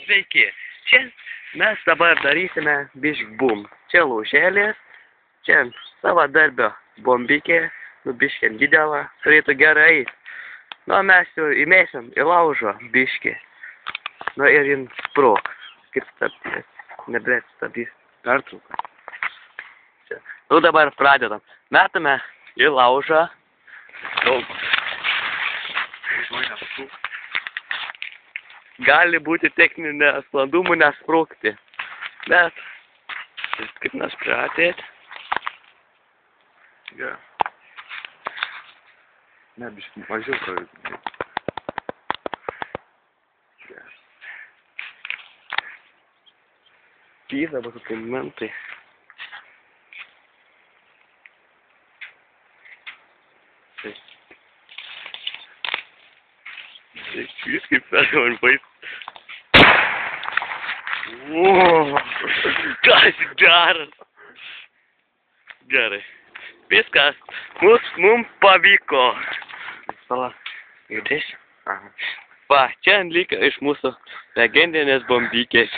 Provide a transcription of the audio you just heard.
Sveiki. Čia mes dabar darysime bišk bum. Čia lauželės, čia savadarbio bombikė, nu biškį didelą, turėtų gerai. Nu, mes jau įmėsim į laužo biškį. Nu, ir jin sprok. Kaip stabdys. Nebrėt stabdys. Pertrauką. Čia. Nu, dabar pradedam. Metame į laužą. Daug. Gali būti techninė sklandumų nesprūkti. Bet, kaip mes pratėt. Ja. Ne, biškį mažiau praveikti. Pyza, bet kokie momentai. Jūs kaip pergaman bais. Kas daras? Gerai. Viskas. Mums pavyko. Sala. Judės? Va, čia liko iš mūsų legendinės bombykės.